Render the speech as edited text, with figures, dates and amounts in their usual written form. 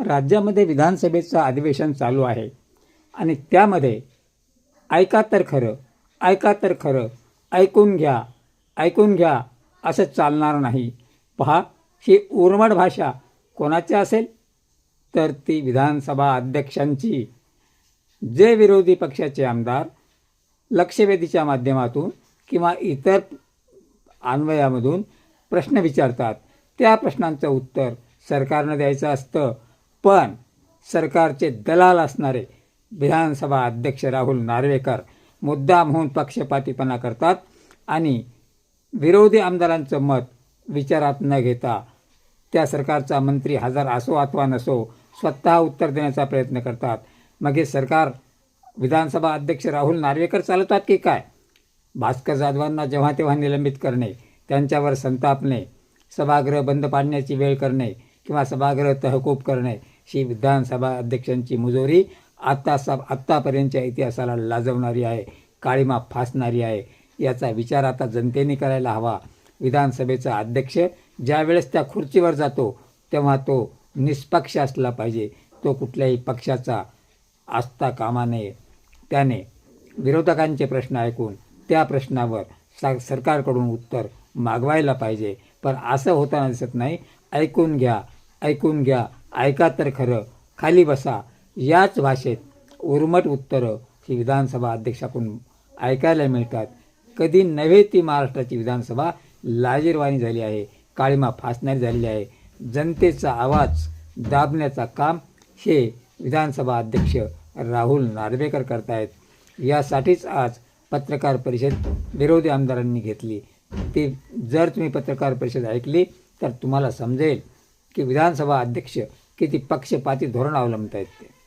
राज्यामध्ये विधानसभेचं अधिवेशन चालू आहे आणि त्यामध्ये ऐका तर खरं, ऐका तर खरं, ऐकून घ्या, ऐकून घ्या असं चालणार नाही. पहा, ही उर्मट भाषा कोणाची असेल तर ती विधानसभा अध्यक्षांची. जे विरोधी पक्षाचे आमदार लक्षवेधीच्या माध्यमातून किंवा इतर अन्वयामधून प्रश्न विचारतात, त्या प्रश्नांचं उत्तर सरकारनं द्यायचं असतं. पण सरकारचे दलाल असणारे विधानसभा अध्यक्ष राहुल नार्वेकर मुद्दाम होऊन पक्षपातीपणा करतात आणि विरोधी आमदारांचं मत विचारात न घेता त्या सरकारचा मंत्री हजर असो अथवा नसो स्वतः उत्तर देण्याचा प्रयत्न करतात. मग हे सरकार विधानसभा अध्यक्ष राहुल नार्वेकर चालवतात की काय? भास्कर जाधवांना जेव्हा तेव्हा निलंबित करणे, त्यांच्यावर संतापणे, सभागृह बंद पाडण्याची वेळ करणे किंवा सभागृह तहकूब करणे ही विधानसभा अध्यक्षांची मुजोरी आत्तापर्यंतच्या इतिहासाला लाजवणारी आहे, काळीमा फासणारी आहे. याचा विचार आता जनतेने करायला हवा. विधानसभेचा अध्यक्ष ज्या वेळेस त्या खुर्चीवर जातो तेव्हा तो निष्पक्ष असला पाहिजे. तो कुठल्याही पक्षाचा असता कामा नये. त्याने विरोधकांचे प्रश्न ऐकून त्या प्रश्नावर सरकारकडून उत्तर मागवायला पाहिजे. पण असं होताना दिसत नाही. ऐकून घ्या, ऐकून घ्या, ऐका तर खरं, खाली बसा, याच भाषेत उर्मट उत्तरं ही विधानसभा अध्यक्षाकडून ऐकायला मिळतात. कधी नव्हे ती महाराष्ट्राची विधानसभा लाजिरवाणी झाली आहे, काळीमा फासणारी झालेली आहे. जनतेचा आवाज दाबण्याचा काम हे विधानसभा अध्यक्ष राहुल नार्वेकर करतायत. यासाठीच आज पत्रकार परिषद विरोधी आमदारांनी घेतली. ते जर तुम्ही पत्रकार परिषद ऐकली तर तुम्हाला समजेल की विधानसभा अध्यक्ष किती पक्षपाती धोरण अवलंबत आहेत ते.